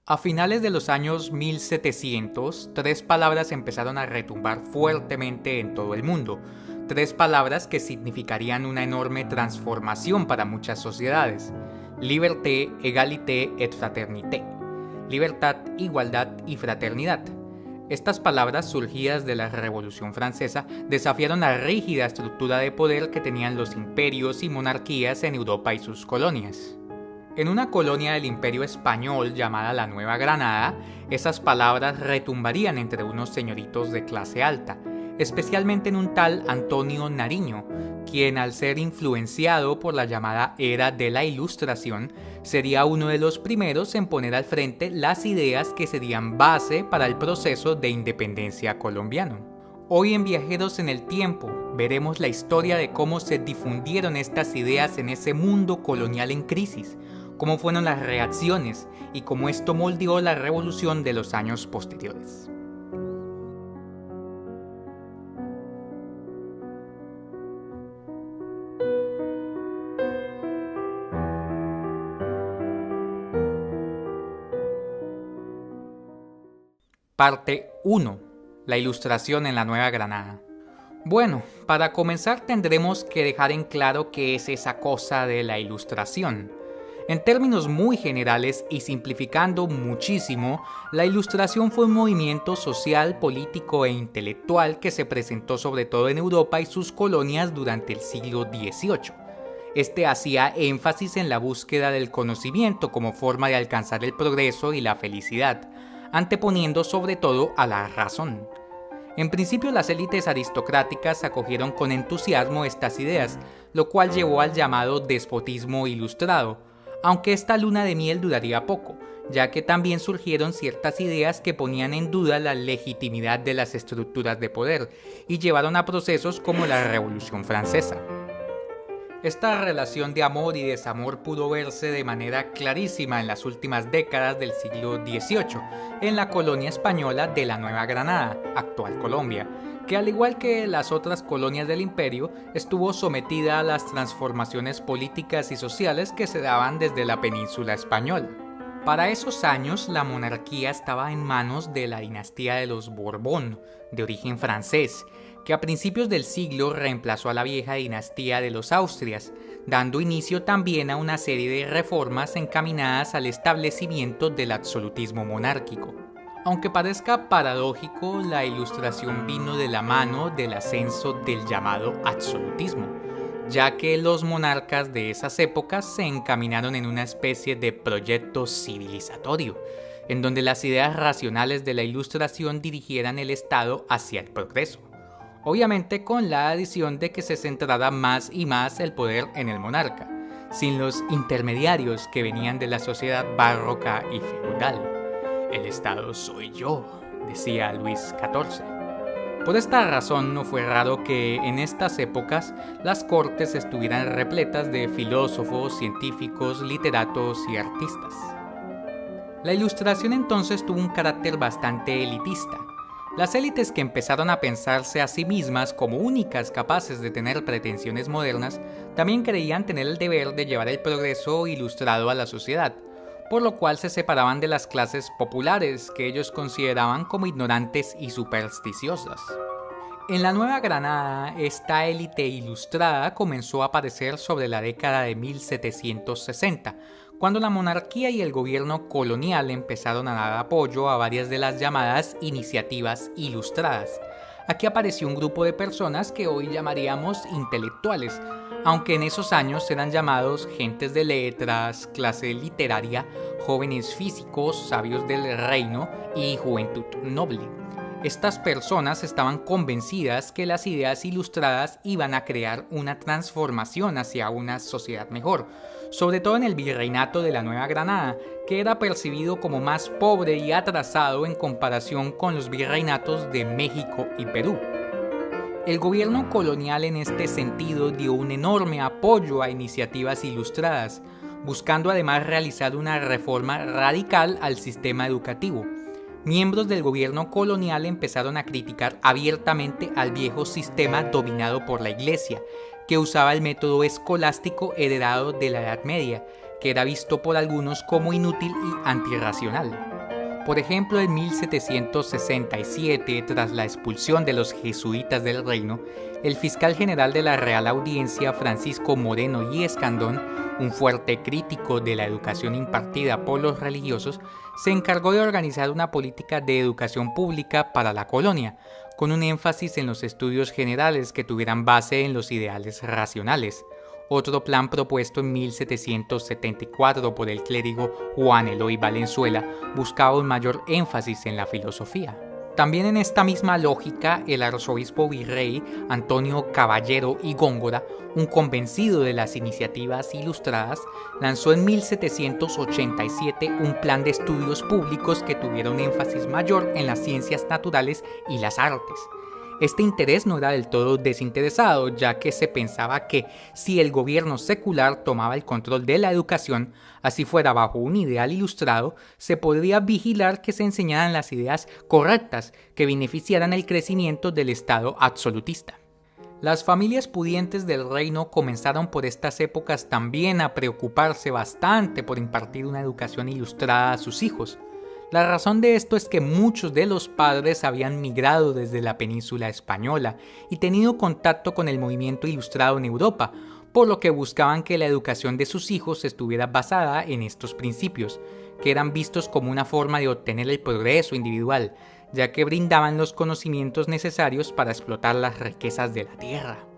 A finales de los años 1700, tres palabras empezaron a retumbar fuertemente en todo el mundo. Tres palabras que significarían una enorme transformación para muchas sociedades. Liberté, égalité et fraternité. Libertad, igualdad y fraternidad. Estas palabras, surgidas de la Revolución Francesa, desafiaron la rígida estructura de poder que tenían los imperios y monarquías en Europa y sus colonias. En una colonia del Imperio Español llamada la Nueva Granada, esas palabras retumbarían entre unos señoritos de clase alta, especialmente en un tal Antonio Nariño, quien al ser influenciado por la llamada Era de la Ilustración, sería uno de los primeros en poner al frente las ideas que serían base para el proceso de independencia colombiano. Hoy en Viajeros en el Tiempo veremos la historia de cómo se difundieron estas ideas en ese mundo colonial en crisis, cómo fueron las reacciones y cómo esto moldeó la revolución de los años posteriores. Parte 1. La Ilustración en la Nueva Granada. Bueno, para comenzar tendremos que dejar en claro qué es esa cosa de la Ilustración. En términos muy generales y simplificando muchísimo, la Ilustración fue un movimiento social, político e intelectual que se presentó sobre todo en Europa y sus colonias durante el siglo XVIII. Este hacía énfasis en la búsqueda del conocimiento como forma de alcanzar el progreso y la felicidad, anteponiendo sobre todo a la razón. En principio las élites aristocráticas acogieron con entusiasmo estas ideas, lo cual llevó al llamado despotismo ilustrado, aunque esta luna de miel duraría poco, ya que también surgieron ciertas ideas que ponían en duda la legitimidad de las estructuras de poder y llevaron a procesos como la Revolución Francesa. Esta relación de amor y desamor pudo verse de manera clarísima en las últimas décadas del siglo XVIII, en la colonia española de la Nueva Granada, actual Colombia, que al igual que las otras colonias del imperio, estuvo sometida a las transformaciones políticas y sociales que se daban desde la península española. Para esos años, la monarquía estaba en manos de la dinastía de los Borbón, de origen francés, que a principios del siglo reemplazó a la vieja dinastía de los Austrias, dando inicio también a una serie de reformas encaminadas al establecimiento del absolutismo monárquico. Aunque parezca paradójico, la Ilustración vino de la mano del ascenso del llamado absolutismo, ya que los monarcas de esas épocas se encaminaron en una especie de proyecto civilizatorio, en donde las ideas racionales de la Ilustración dirigieran el Estado hacia el progreso. Obviamente con la adición de que se centrara más y más el poder en el monarca, sin los intermediarios que venían de la sociedad barroca y feudal. El Estado soy yo, decía Luis XIV. Por esta razón no fue raro que en estas épocas las cortes estuvieran repletas de filósofos, científicos, literatos y artistas. La Ilustración entonces tuvo un carácter bastante elitista. Las élites que empezaron a pensarse a sí mismas como únicas capaces de tener pretensiones modernas, también creían tener el deber de llevar el progreso ilustrado a la sociedad, por lo cual se separaban de las clases populares que ellos consideraban como ignorantes y supersticiosas. En la Nueva Granada, esta élite ilustrada comenzó a aparecer sobre la década de 1760, cuando la monarquía y el gobierno colonial empezaron a dar apoyo a varias de las llamadas iniciativas ilustradas. Aquí apareció un grupo de personas que hoy llamaríamos intelectuales, aunque en esos años eran llamados gentes de letras, clase literaria, jóvenes físicos, sabios del reino y juventud noble. Estas personas estaban convencidas que las ideas ilustradas iban a crear una transformación hacia una sociedad mejor, sobre todo en el virreinato de la Nueva Granada, que era percibido como más pobre y atrasado en comparación con los virreinatos de México y Perú. El gobierno colonial en este sentido dio un enorme apoyo a iniciativas ilustradas, buscando además realizar una reforma radical al sistema educativo. Miembros del gobierno colonial empezaron a criticar abiertamente al viejo sistema dominado por la Iglesia, que usaba el método escolástico heredado de la Edad Media, que era visto por algunos como inútil y antirracional. Por ejemplo, en 1767, tras la expulsión de los jesuitas del reino, el fiscal general de la Real Audiencia, Francisco Moreno y Escandón, un fuerte crítico de la educación impartida por los religiosos, se encargó de organizar una política de educación pública para la colonia, con un énfasis en los estudios generales que tuvieran base en los ideales racionales. Otro plan propuesto en 1774 por el clérigo Juan Eloy Valenzuela buscaba un mayor énfasis en la filosofía. También en esta misma lógica, el arzobispo virrey Antonio Caballero y Góngora, un convencido de las iniciativas ilustradas, lanzó en 1787 un plan de estudios públicos que tuviera un énfasis mayor en las ciencias naturales y las artes. Este interés no era del todo desinteresado, ya que se pensaba que si el gobierno secular tomaba el control de la educación, así fuera bajo un ideal ilustrado, se podría vigilar que se enseñaran las ideas correctas que beneficiaran el crecimiento del Estado absolutista. Las familias pudientes del reino comenzaron por estas épocas también a preocuparse bastante por impartir una educación ilustrada a sus hijos. La razón de esto es que muchos de los padres habían migrado desde la península española y tenido contacto con el movimiento ilustrado en Europa, por lo que buscaban que la educación de sus hijos estuviera basada en estos principios, que eran vistos como una forma de obtener el progreso individual, ya que brindaban los conocimientos necesarios para explotar las riquezas de la tierra.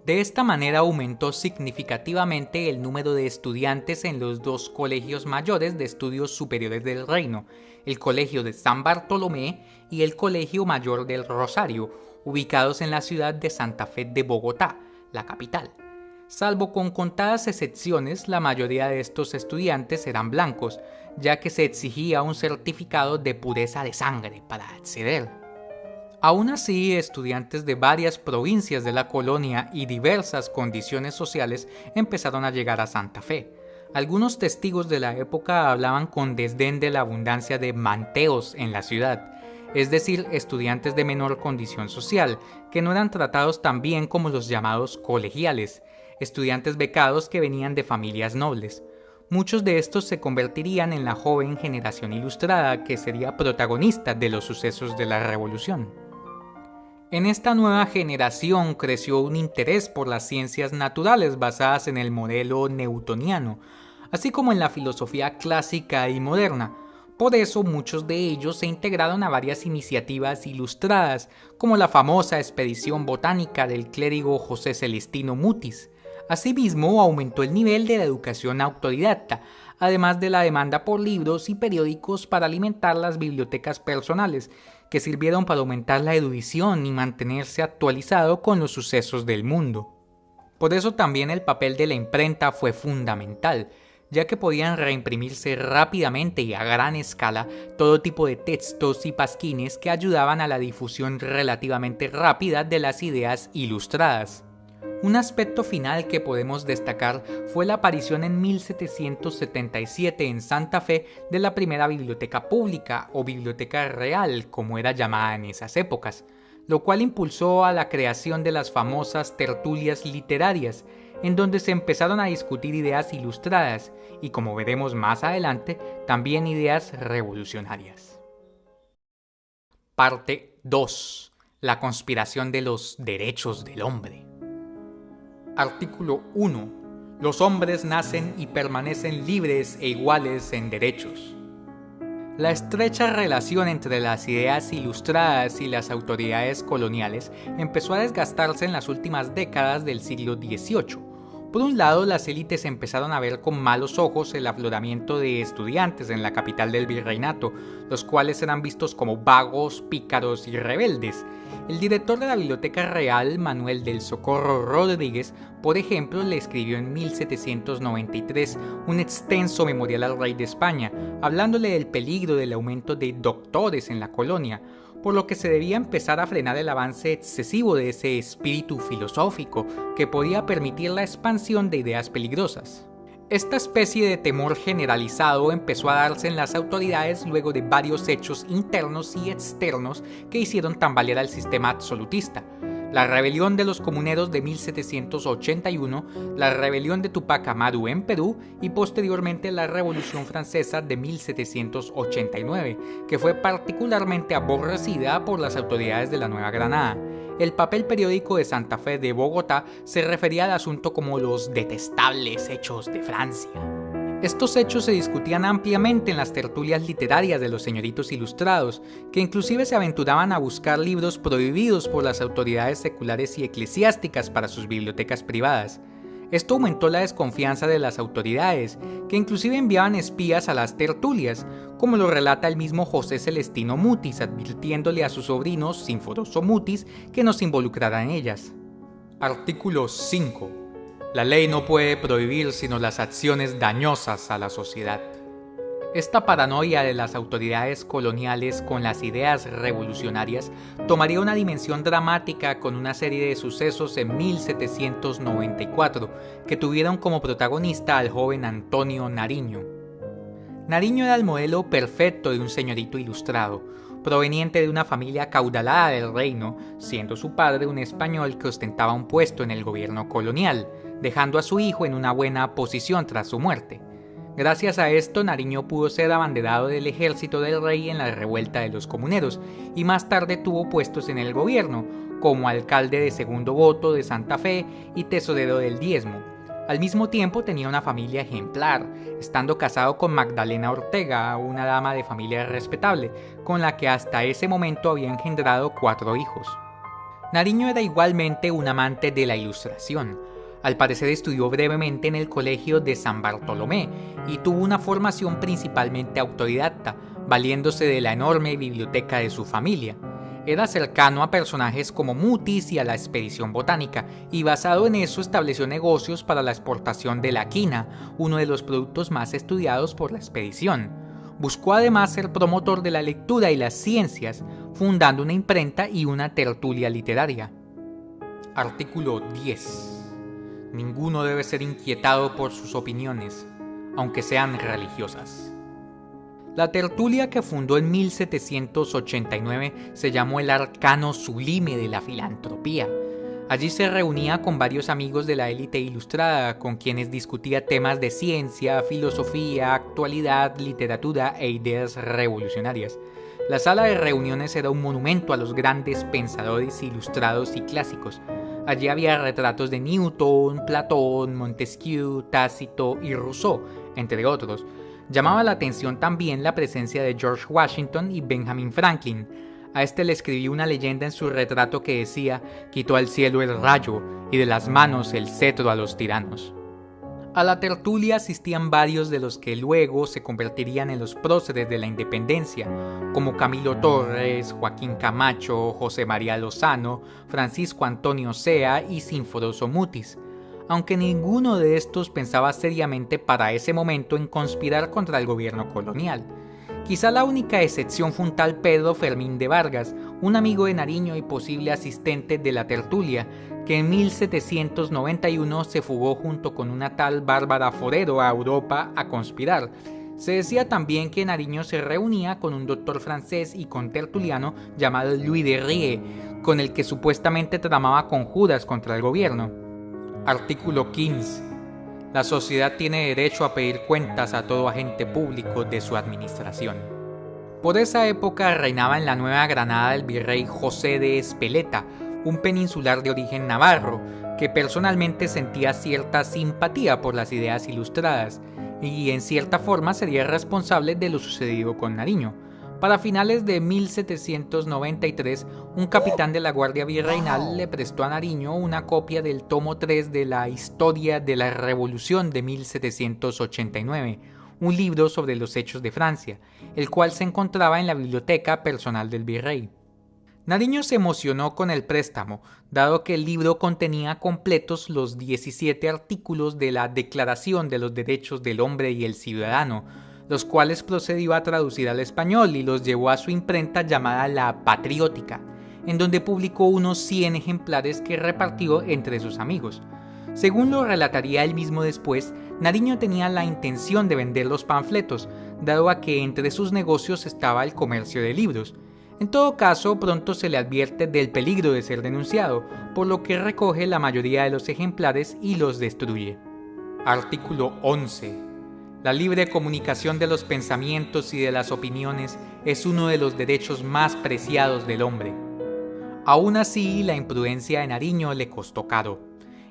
De esta manera aumentó significativamente el número de estudiantes en los dos colegios mayores de estudios superiores del reino, el Colegio de San Bartolomé y el Colegio Mayor del Rosario, ubicados en la ciudad de Santa Fe de Bogotá, la capital. Salvo con contadas excepciones, la mayoría de estos estudiantes eran blancos, ya que se exigía un certificado de pureza de sangre para acceder. Aún así, estudiantes de varias provincias de la colonia y diversas condiciones sociales empezaron a llegar a Santa Fe. Algunos testigos de la época hablaban con desdén de la abundancia de manteos en la ciudad, es decir, estudiantes de menor condición social, que no eran tratados tan bien como los llamados colegiales, estudiantes becados que venían de familias nobles. Muchos de estos se convertirían en la joven generación ilustrada que sería protagonista de los sucesos de la Revolución. En esta nueva generación creció un interés por las ciencias naturales basadas en el modelo newtoniano, así como en la filosofía clásica y moderna. Por eso muchos de ellos se integraron a varias iniciativas ilustradas, como la famosa expedición botánica del clérigo José Celestino Mutis. Asimismo, aumentó el nivel de la educación autodidacta, además de la demanda por libros y periódicos para alimentar las bibliotecas personales, que sirvieron para aumentar la erudición y mantenerse actualizado con los sucesos del mundo. Por eso también el papel de la imprenta fue fundamental, ya que podían reimprimirse rápidamente y a gran escala todo tipo de textos y pasquines que ayudaban a la difusión relativamente rápida de las ideas ilustradas. Un aspecto final que podemos destacar fue la aparición en 1777 en Santa Fe de la primera biblioteca pública o biblioteca real, como era llamada en esas épocas, lo cual impulsó a la creación de las famosas tertulias literarias, en donde se empezaron a discutir ideas ilustradas y, como veremos más adelante, también ideas revolucionarias. Parte 2. La conspiración de los derechos del hombre. Artículo 1. Los hombres nacen y permanecen libres e iguales en derechos. La estrecha relación entre las ideas ilustradas y las autoridades coloniales empezó a desgastarse en las últimas décadas del siglo XVIII. Por un lado, las élites empezaron a ver con malos ojos el afloramiento de estudiantes en la capital del virreinato, los cuales eran vistos como vagos, pícaros y rebeldes. El director de la Biblioteca Real, Manuel del Socorro Rodríguez, por ejemplo, le escribió en 1793 un extenso memorial al rey de España, hablándole del peligro del aumento de doctores en la colonia, por lo que se debía empezar a frenar el avance excesivo de ese espíritu filosófico que podía permitir la expansión de ideas peligrosas. Esta especie de temor generalizado empezó a darse en las autoridades luego de varios hechos internos y externos que hicieron tambalear al sistema absolutista. la rebelión de los comuneros de 1781, la rebelión de Tupac Amaru en Perú y posteriormente la Revolución Francesa de 1789, que fue particularmente aborrecida por las autoridades de la Nueva Granada. El papel periódico de Santa Fe de Bogotá se refería al asunto como los detestables hechos de Francia. Estos hechos se discutían ampliamente en las tertulias literarias de los señoritos ilustrados, que inclusive se aventuraban a buscar libros prohibidos por las autoridades seculares y eclesiásticas para sus bibliotecas privadas. Esto aumentó la desconfianza de las autoridades, que inclusive enviaban espías a las tertulias, como lo relata el mismo José Celestino Mutis, advirtiéndole a sus sobrinos Sinforoso Mutis que no se involucraran en ellas. Artículo 5. La ley no puede prohibir sino las acciones dañosas a la sociedad. Esta paranoia de las autoridades coloniales con las ideas revolucionarias tomaría una dimensión dramática con una serie de sucesos en 1794 que tuvieron como protagonista al joven Antonio Nariño. Nariño era el modelo perfecto de un señorito ilustrado, proveniente de una familia acaudalada del reino, siendo su padre un español que ostentaba un puesto en el gobierno colonial, dejando a su hijo en una buena posición tras su muerte. Gracias a esto, Nariño pudo ser abanderado del ejército del rey en la revuelta de los comuneros y más tarde tuvo puestos en el gobierno, como alcalde de segundo voto de Santa Fe y tesorero del diezmo. Al mismo tiempo tenía una familia ejemplar, estando casado con Magdalena Ortega, una dama de familia respetable, con la que hasta ese momento había engendrado 4 hijos. Nariño era igualmente un amante de la ilustración. Al parecer estudió brevemente en el colegio de San Bartolomé y tuvo una formación principalmente autodidacta, valiéndose de la enorme biblioteca de su familia. Era cercano a personajes como Mutis y a la expedición botánica, y basado en eso estableció negocios para la exportación de la quina, uno de los productos más estudiados por la expedición. Buscó además ser promotor de la lectura y las ciencias, fundando una imprenta y una tertulia literaria. Artículo 10. Ninguno debe ser inquietado por sus opiniones, aunque sean religiosas. La tertulia que fundó en 1789 se llamó el Arcano Sublime de la Filantropía. Allí se reunía con varios amigos de la élite ilustrada, con quienes discutía temas de ciencia, filosofía, actualidad, literatura e ideas revolucionarias. La sala de reuniones era un monumento a los grandes pensadores ilustrados y clásicos. Allí había retratos de Newton, Platón, Montesquieu, Tácito y Rousseau, entre otros. Llamaba la atención también la presencia de George Washington y Benjamin Franklin. A este le escribió una leyenda en su retrato que decía: «Quitó al cielo el rayo y de las manos el cetro a los tiranos». A la tertulia asistían varios de los que luego se convertirían en los próceres de la independencia, como Camilo Torres, Joaquín Camacho, José María Lozano, Francisco Antonio Sea y Sinforoso Mutis, aunque ninguno de estos pensaba seriamente para ese momento en conspirar contra el gobierno colonial. Quizá la única excepción fue un tal Pedro Fermín de Vargas, un amigo de Nariño y posible asistente de la tertulia, que en 1791 se fugó junto con una tal Bárbara Forero a Europa a conspirar. Se decía también que Nariño se reunía con un doctor francés y contertuliano llamado Louis de Rie, con el que supuestamente tramaba conjuras contra el gobierno. Artículo 15. La sociedad tiene derecho a pedir cuentas a todo agente público de su administración. Por esa época reinaba en la Nueva Granada el virrey José de Espeleta, un peninsular de origen navarro, que personalmente sentía cierta simpatía por las ideas ilustradas, y en cierta forma sería responsable de lo sucedido con Nariño. Para finales de 1793, un capitán de la Guardia Virreinal le prestó a Nariño una copia del tomo 3 de la Historia de la Revolución de 1789, un libro sobre los hechos de Francia, el cual se encontraba en la biblioteca personal del virrey. Nariño se emocionó con el préstamo, dado que el libro contenía completos los 17 artículos de la Declaración de los Derechos del Hombre y el Ciudadano, los cuales procedió a traducir al español y los llevó a su imprenta llamada La Patriótica, en donde publicó unos 100 ejemplares que repartió entre sus amigos. Según lo relataría él mismo después, Nariño tenía la intención de vender los panfletos, dado a que entre sus negocios estaba el comercio de libros. En todo caso, pronto se le advierte del peligro de ser denunciado, por lo que recoge la mayoría de los ejemplares y los destruye. Artículo 11. La libre comunicación de los pensamientos y de las opiniones es uno de los derechos más preciados del hombre. Aún así, la imprudencia de Nariño le costó caro.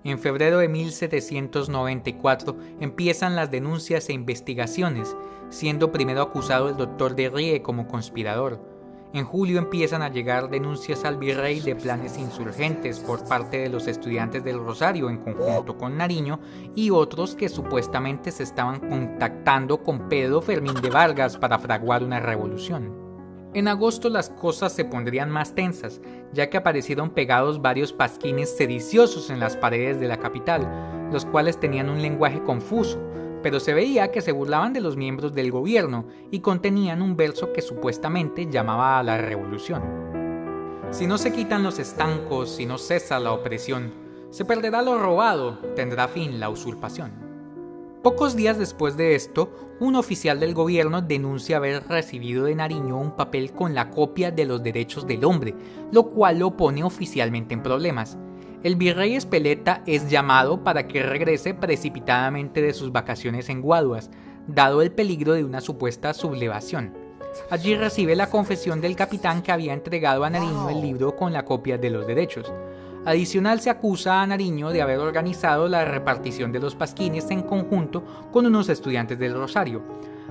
En febrero de 1794 empiezan las denuncias e investigaciones, siendo primero acusado el doctor de Rie como conspirador. En julio empiezan a llegar denuncias al virrey de planes insurgentes por parte de los estudiantes del Rosario en conjunto con Nariño y otros que supuestamente se estaban contactando con Pedro Fermín de Vargas para fraguar una revolución. En agosto las cosas se pondrían más tensas, ya que aparecieron pegados varios pasquines sediciosos en las paredes de la capital, los cuales tenían un lenguaje confuso, pero se veía que se burlaban de los miembros del gobierno y contenían un verso que supuestamente llamaba a la revolución. Si no se quitan los estancos, si no cesa la opresión, se perderá lo robado, tendrá fin la usurpación. Pocos días después de esto, un oficial del gobierno denuncia haber recibido de Nariño un papel con la copia de los derechos del hombre, lo cual lo pone oficialmente en problemas. El virrey Espeleta es llamado para que regrese precipitadamente de sus vacaciones en Guaduas, dado el peligro de una supuesta sublevación. Allí recibe la confesión del capitán que había entregado a Nariño el libro con la copia de los derechos. Adicional, se acusa a Nariño de haber organizado la repartición de los pasquines en conjunto con unos estudiantes del Rosario.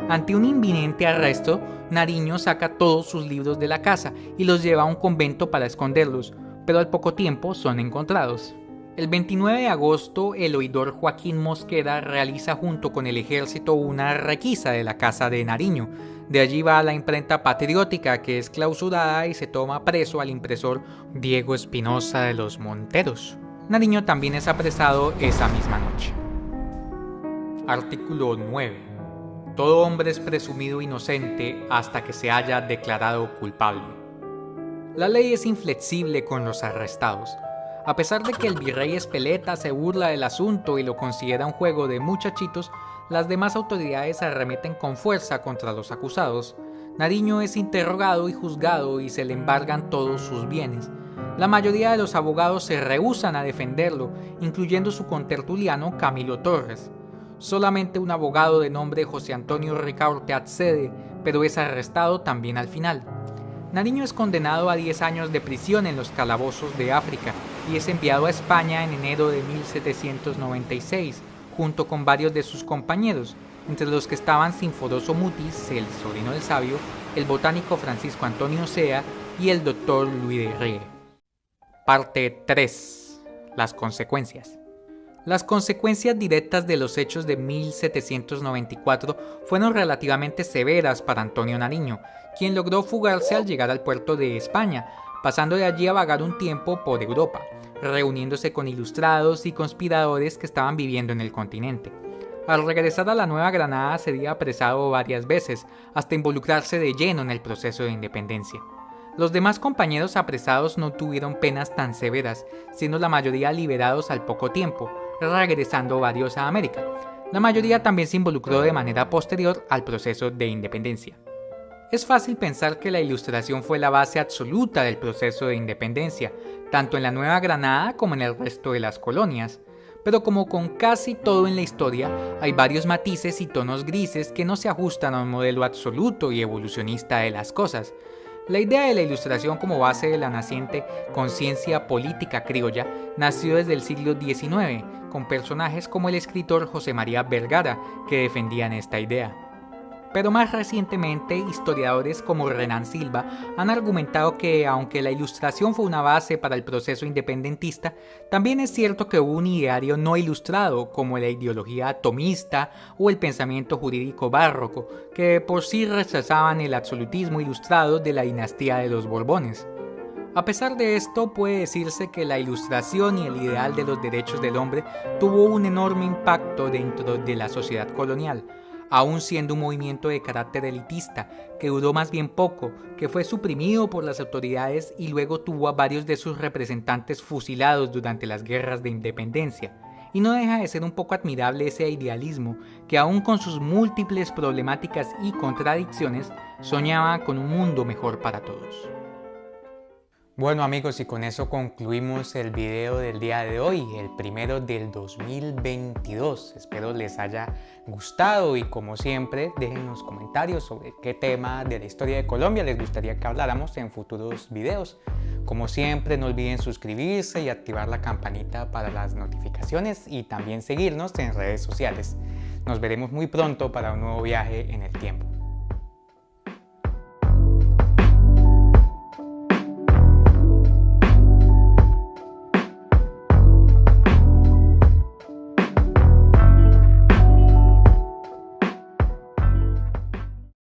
Ante un inminente arresto, Nariño saca todos sus libros de la casa y los lleva a un convento para esconderlos, pero al poco tiempo son encontrados. El 29 de agosto, el oidor Joaquín Mosquera realiza junto con el ejército una requisa de la casa de Nariño. De allí va a la imprenta Patriótica, que es clausurada, y se toma preso al impresor Diego Espinosa de los Monteros. Nariño también es apresado esa misma noche. Artículo 9. Todo hombre es presumido inocente hasta que se haya declarado culpable. La ley es inflexible con los arrestados. A pesar de que el virrey Espeleta se burla del asunto y lo considera un juego de muchachitos, las demás autoridades arremeten con fuerza contra los acusados. Nariño es interrogado y juzgado y se le embargan todos sus bienes. La mayoría de los abogados se rehúsan a defenderlo, incluyendo su contertuliano Camilo Torres. Solamente un abogado de nombre José Antonio Ricaurte accede, pero es arrestado también al final. Nariño es condenado a 10 años de prisión en los calabozos de África y es enviado a España en enero de 1796, junto con varios de sus compañeros, entre los que estaban Sinforoso Mutis, el sobrino del sabio, el botánico Francisco Antonio Sea y el doctor Louis de Rie. Parte 3. Las consecuencias. Las consecuencias directas de los hechos de 1794 fueron relativamente severas para Antonio Nariño, quien logró fugarse al llegar al puerto de España, pasando de allí a vagar un tiempo por Europa, reuniéndose con ilustrados y conspiradores que estaban viviendo en el continente. Al regresar a la Nueva Granada sería apresado varias veces, hasta involucrarse de lleno en el proceso de independencia. Los demás compañeros apresados no tuvieron penas tan severas, siendo la mayoría liberados al poco tiempo, regresando varios a América. La mayoría también se involucró de manera posterior al proceso de independencia. Es fácil pensar que la Ilustración fue la base absoluta del proceso de independencia, tanto en la Nueva Granada como en el resto de las colonias. Pero como con casi todo en la historia, hay varios matices y tonos grises que no se ajustan a un modelo absoluto y evolucionista de las cosas. La idea de la Ilustración como base de la naciente conciencia política criolla nació desde el siglo XIX, con personajes como el escritor José María Vergara, que defendían esta idea. Pero más recientemente, historiadores como Renan Silva han argumentado que, aunque la Ilustración fue una base para el proceso independentista, también es cierto que hubo un ideario no ilustrado, como la ideología atomista o el pensamiento jurídico barroco, que por sí rechazaban el absolutismo ilustrado de la dinastía de los Borbones. A pesar de esto, puede decirse que la Ilustración y el ideal de los derechos del hombre tuvo un enorme impacto dentro de la sociedad colonial, aún siendo un movimiento de carácter elitista, que duró más bien poco, que fue suprimido por las autoridades y luego tuvo a varios de sus representantes fusilados durante las guerras de independencia. Y no deja de ser un poco admirable ese idealismo, que aún con sus múltiples problemáticas y contradicciones, soñaba con un mundo mejor para todos. Bueno amigos, y con eso concluimos el video del día de hoy, el primero del 2022. Espero les haya gustado y como siempre dejen los comentarios sobre qué tema de la historia de Colombia les gustaría que habláramos en futuros videos. Como siempre no olviden suscribirse y activar la campanita para las notificaciones y también seguirnos en redes sociales. Nos veremos muy pronto para un nuevo viaje en el tiempo.